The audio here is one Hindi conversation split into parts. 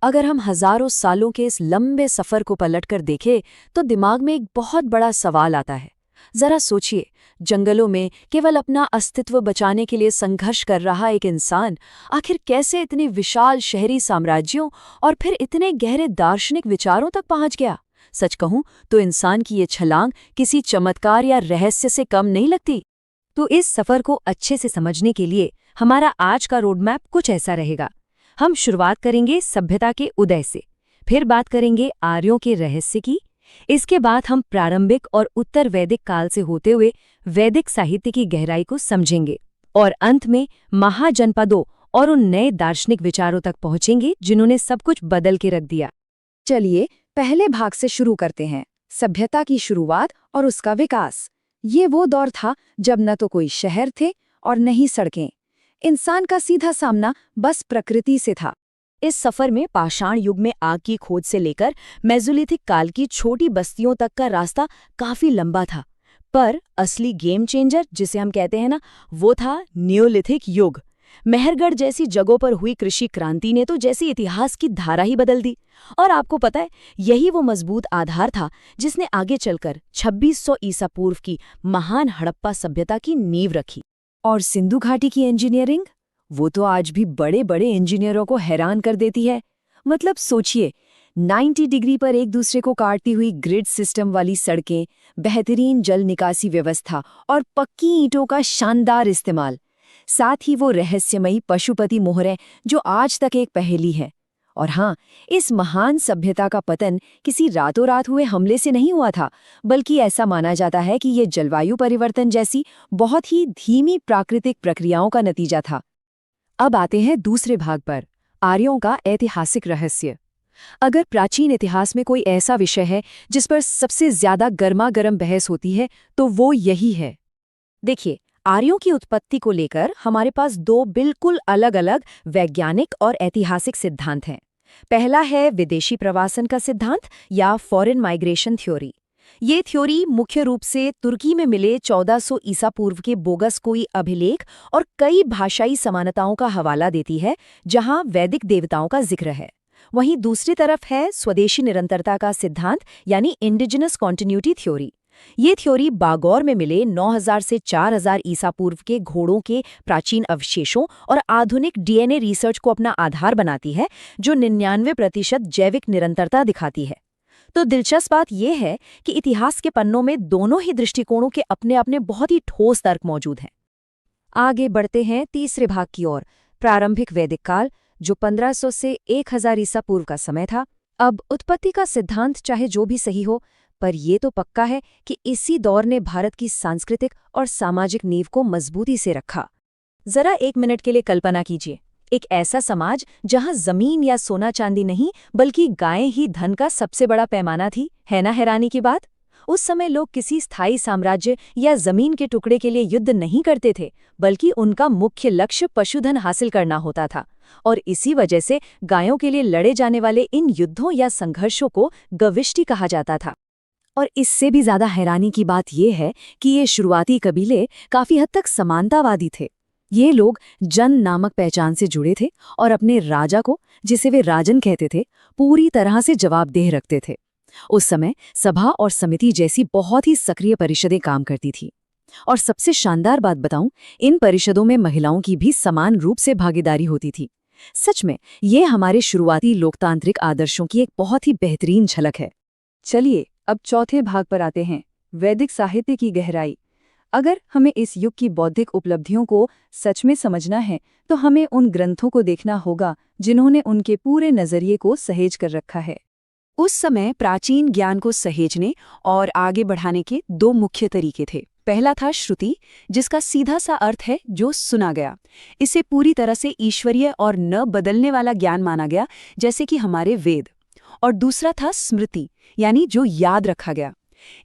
अगर हम हजारों सालों के इस लंबे सफर को पलटकर देखें तो दिमाग में एक बहुत बड़ा सवाल आता है। जरा सोचिए, जंगलों में केवल अपना अस्तित्व बचाने के लिए संघर्ष कर रहा एक इंसान आखिर कैसे इतने विशाल शहरी साम्राज्यों और फिर इतने गहरे दार्शनिक विचारों तक पहुंच गया। सच कहूं तो इंसान की ये छलांग किसी चमत्कार या रहस्य से कम नहीं लगती। तो इस सफर को अच्छे से समझने के लिए हमारा आज का रोडमैप कुछ ऐसा रहेगा। हम शुरुआत करेंगे सभ्यता के उदय से, फिर बात करेंगे आर्यों के रहस्य की, इसके बाद हम प्रारंभिक और उत्तर वैदिक काल से होते हुए वैदिक साहित्य की गहराई को समझेंगे और अंत में महाजनपदों और उन नए दार्शनिक विचारों तक पहुंचेंगे जिन्होंने सब कुछ बदल के रख दिया। चलिए पहले भाग से शुरू करते हैं, सभ्यता की शुरुआत और उसका विकास। ये वो दौर था जब न तो कोई शहर थे और न ही सड़कें। इंसान का सीधा सामना बस प्रकृति से था। इस सफर में पाषाण युग में आग की खोज से लेकर मेसोलिथिक काल की छोटी बस्तियों तक का रास्ता काफी लंबा था, पर असली गेम चेंजर जिसे हम कहते हैं ना, वो था नियोलिथिक युग। मेहरगढ़ जैसी जगहों पर हुई कृषि क्रांति ने तो जैसी इतिहास की धारा ही बदल दी। और आपको पता है, यही वो मजबूत आधार था जिसने आगे चलकर 2600 ईसा पूर्व की महान हड़प्पा सभ्यता की नींव रखी। और सिंधु घाटी की इंजीनियरिंग, वो तो आज भी बड़े बड़े इंजीनियरों को हैरान कर देती है। मतलब सोचिए, 90 डिग्री पर एक दूसरे को काटती हुई ग्रिड सिस्टम वाली सड़कें, बेहतरीन जल निकासी व्यवस्था और पक्की ईंटों का शानदार इस्तेमाल। साथ ही वो रहस्यमयी पशुपति मोहरें जो आज तक एक पहेली है। और हाँ, इस महान सभ्यता का पतन किसी रातों रात हुए हमले से नहीं हुआ था, बल्कि ऐसा माना जाता है कि ये जलवायु परिवर्तन जैसी बहुत ही धीमी प्राकृतिक प्रक्रियाओं का नतीजा था। अब आते हैं दूसरे भाग पर, आर्यों का ऐतिहासिक रहस्य। अगर प्राचीन इतिहास में कोई ऐसा विषय है जिस पर सबसे ज्यादा गर्मागर्म बहस होती है तो वो यही है। देखिए, आर्यों की उत्पत्ति को लेकर हमारे पास दो बिल्कुल अलग-अलग वैज्ञानिक और ऐतिहासिक सिद्धांत हैं। पहला है विदेशी प्रवासन का सिद्धांत या फॉरेन माइग्रेशन थ्योरी। ये थ्योरी मुख्य रूप से तुर्की में मिले 1400 ईसा पूर्व के बोगस कोई अभिलेख और कई भाषाई समानताओं का हवाला देती है, जहां वैदिक देवताओं का जिक्र है। वहीं दूसरी तरफ है स्वदेशी निरंतरता का सिद्धांत यानी इंडिजिनस कॉन्टिन्यूटी थ्योरी। ये थ्योरी बागौर में मिले 9000 से 4000 ईसा पूर्व के घोड़ों के प्राचीन अवशेषों और आधुनिक डीएनए रिसर्च को अपना आधार बनाती है, जो 99% जैविक निरंतरता दिखाती है। तो दिलचस्प बात यह है कि इतिहास के पन्नों में दोनों ही दृष्टिकोणों के अपने अपने बहुत ही ठोस तर्क मौजूद हैं। आगे बढ़ते हैं तीसरे भाग की ओर, प्रारंभिक वैदिक काल, जो 1500 से 1000 ईसा पूर्व का समय था। अब उत्पत्ति का सिद्धांत चाहे जो भी सही हो, पर यह तो पक्का है कि इसी दौर ने भारत की सांस्कृतिक और सामाजिक नींव को मजबूती से रखा। जरा एक मिनट के लिए कल्पना कीजिए, एक ऐसा समाज जहां जमीन या सोना चांदी नहीं बल्कि गायें ही धन का सबसे बड़ा पैमाना थी। है ना हैरानी की बात? उस समय लोग किसी स्थायी साम्राज्य या जमीन के टुकड़े के लिए युद्ध नहीं करते थे, बल्कि उनका मुख्य लक्ष्य पशुधन हासिल करना होता था। और इसी वजह से गायों के लिए लड़े जाने वाले इन युद्धों या संघर्षों को गविष्टि कहा जाता था। और इससे भी ज्यादा हैरानी की बात यह है कि ये शुरुआती कबीले काफी हद तक समानतावादी थे। ये लोग जन नामक पहचान से जुड़े थे और अपने राजा को, जिसे वे राजन कहते थे, पूरी तरह से जवाबदेह रखते थे। उस समय सभा और समिति जैसी बहुत ही सक्रिय परिषदें काम करती थी। और सबसे शानदार बात बताऊं, इन परिषदों में महिलाओं की भी समान रूप से भागीदारी होती थी। सच में ये हमारे शुरुआती लोकतांत्रिक आदर्शों की एक बहुत ही बेहतरीन झलक है। चलिए अब चौथे भाग पर आते हैं, वैदिक साहित्य की गहराई। अगर हमें इस युग की बौद्धिक उपलब्धियों को सच में समझना है तो हमें उन ग्रंथों को देखना होगा जिन्होंने उनके पूरे नजरिए को सहेज कर रखा है। उस समय प्राचीन ज्ञान को सहेजने और आगे बढ़ाने के दो मुख्य तरीके थे। पहला था श्रुति, जिसका सीधा सा अर्थ है जो सुना गया। इसे पूरी तरह से ईश्वरीय और न बदलने वाला ज्ञान माना गया, जैसे कि हमारे वेद। और दूसरा था स्मृति, यानी जो याद रखा गया।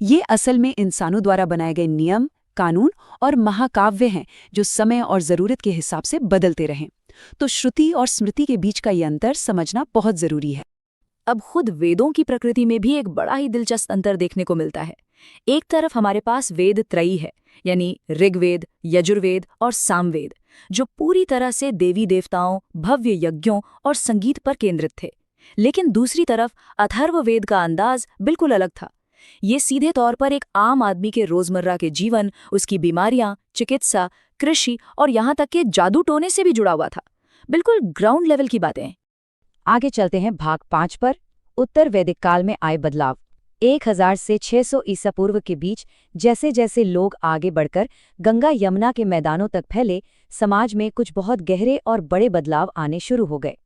ये असल में इंसानों द्वारा बनाए गए नियम, कानून और महाकाव्य हैं जो समय और जरूरत के हिसाब से बदलते रहें। तो श्रुति और स्मृति के बीच का ये अंतर समझना बहुत जरूरी है। अब खुद वेदों की प्रकृति में भी एक बड़ा ही दिलचस्प अंतर देखने को मिलता है। एक तरफ हमारे पास वेद त्रयी है, यानी ऋग्वेद, यजुर्वेद और सामवेद, जो पूरी तरह से देवी देवताओं, भव्य यज्ञों और संगीत पर केंद्रित थे। लेकिन दूसरी तरफ अथर्ववेद का अंदाज बिल्कुल अलग था। ये सीधे तौर पर एक आम आदमी के रोजमर्रा के जीवन, उसकी बीमारियां, चिकित्सा, कृषि और यहाँ तक कि जादू टोने से भी जुड़ा हुआ था। बिल्कुल ग्राउंड लेवल की बातें। आगे चलते हैं भाग 5 पर, उत्तर वैदिक काल में आए बदलाव। 1000 से 600 ईसा पूर्व के बीच जैसे जैसे लोग आगे बढ़कर गंगा यमुना के मैदानों तक फैले, समाज में कुछ बहुत गहरे और बड़े बदलाव आने शुरू हो गए।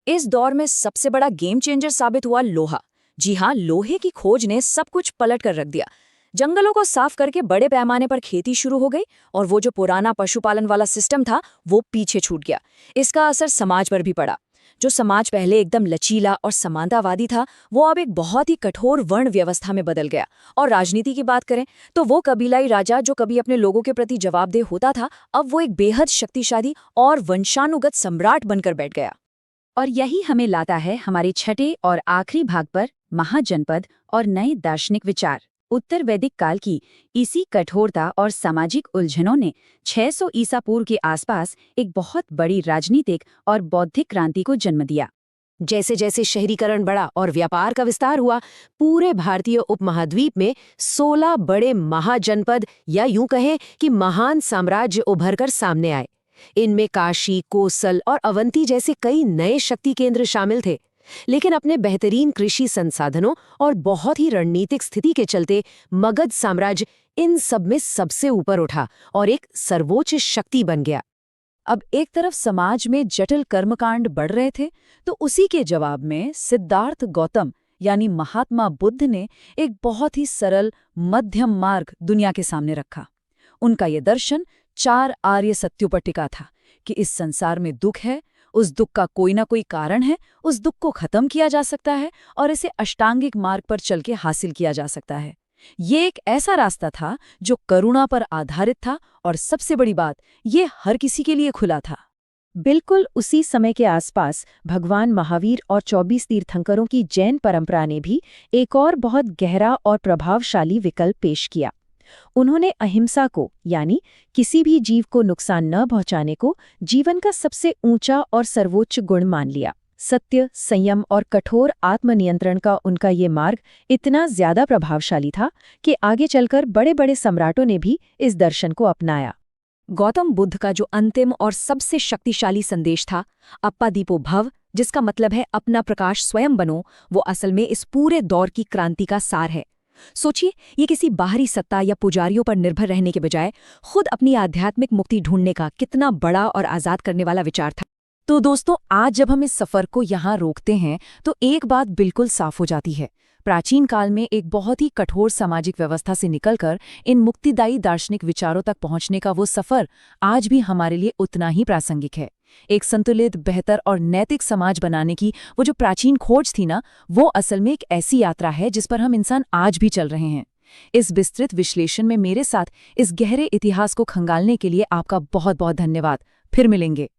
इस दौर में सबसे बड़ा गेम चेंजर साबित हुआ लोहा। जी हाँ, लोहे की खोज ने सब कुछ पलट कर रख दिया। जंगलों को साफ करके बड़े पैमाने पर खेती शुरू हो गई और वो जो पुराना पशुपालन वाला सिस्टम था वो पीछे छूट गया। इसका असर समाज पर भी पड़ा। जो समाज पहले एकदम लचीला और समानतावादी था, वो अब एक बहुत ही कठोर वर्ण व्यवस्था में बदल गया। और राजनीति की बात करें तो वो कबीलाई राजा जो कभी अपने लोगों के प्रति जवाबदेह होता था, अब वो एक बेहद शक्तिशाली और वंशानुगत सम्राट बनकर बैठ गया। और यही हमें लाता है हमारे छठे और आखिरी भाग पर, महाजनपद और नए दार्शनिक विचार। उत्तर वैदिक काल की इसी कठोरता और सामाजिक उलझनों ने 600 ईसा पूर्व के आसपास एक बहुत बड़ी राजनीतिक और बौद्धिक क्रांति को जन्म दिया। जैसे जैसे शहरीकरण बढ़ा और व्यापार का विस्तार हुआ, पूरे भारतीय उपमहाद्वीप में 16 बड़े महाजनपद या यूं कहें कि महान साम्राज्य उभरकर सामने आए। इनमें काशी, कोसल और अवंती जैसे कई नए शक्ति केंद्र शामिल थे। लेकिन अपने बेहतरीन कृषि संसाधनों और बहुत ही रणनीतिक स्थिति के चलते मगध साम्राज्य इन सब में सबसे ऊपर उठा और एक सर्वोच्च शक्ति बन गया। अब एक तरफ समाज में जटिल कर्मकांड बढ़ रहे थे, तो उसी के जवाब में सिद्धार्थ गौतम यानी महात्मा बुद्ध ने एक बहुत ही सरल मध्यम मार्ग दुनिया के सामने रखा। उनका ये दर्शन 4 आर्य सत्यों पर टिका था कि इस संसार में दुख है, उस दुख का कोई ना कोई कारण है, उस दुख को खत्म किया जा सकता है और इसे अष्टांगिक मार्ग पर चल के हासिल किया जा सकता है। ये एक ऐसा रास्ता था जो करुणा पर आधारित था और सबसे बड़ी बात, ये हर किसी के लिए खुला था। बिल्कुल उसी समय के आसपास भगवान महावीर और 24 तीर्थंकरों की जैन परंपरा ने भी एक और बहुत गहरा और प्रभावशाली विकल्प पेश किया। उन्होंने अहिंसा को, यानी किसी भी जीव को नुकसान न पहुंचाने को, जीवन का सबसे ऊंचा और सर्वोच्च गुण मान लिया। सत्य, संयम और कठोर आत्मनियंत्रण का उनका ये मार्ग इतना ज्यादा प्रभावशाली था कि आगे चलकर बड़े बड़े सम्राटों ने भी इस दर्शन को अपनाया। गौतम बुद्ध का जो अंतिम और सबसे शक्तिशाली संदेश था, अप्पा दीपो भव, जिसका मतलब है अपना प्रकाश स्वयं बनो, वो असल में इस पूरे दौर की क्रांति का सार है। सोचिए, ये किसी बाहरी सत्ता या पुजारियों पर निर्भर रहने के बजाय खुद अपनी आध्यात्मिक मुक्ति ढूंढने का कितना बड़ा और आजाद करने वाला विचार था। तो दोस्तों, आज जब हम इस सफर को यहाँ रोकते हैं तो एक बात बिल्कुल साफ हो जाती है। प्राचीन काल में एक बहुत ही कठोर सामाजिक व्यवस्था से निकलकर इन मुक्तिदायी दार्शनिक विचारों तक पहुंचने का वो सफर आज भी हमारे लिए उतना ही प्रासंगिक है। एक संतुलित, बेहतर और नैतिक समाज बनाने की वो जो प्राचीन खोज थी ना, वो असल में एक ऐसी यात्रा है जिस पर हम इंसान आज भी चल रहे हैं। इस विस्तृत विश्लेषण में मेरे साथ इस गहरे इतिहास को खंगालने के लिए आपका बहुत बहुत धन्यवाद। फिर मिलेंगे।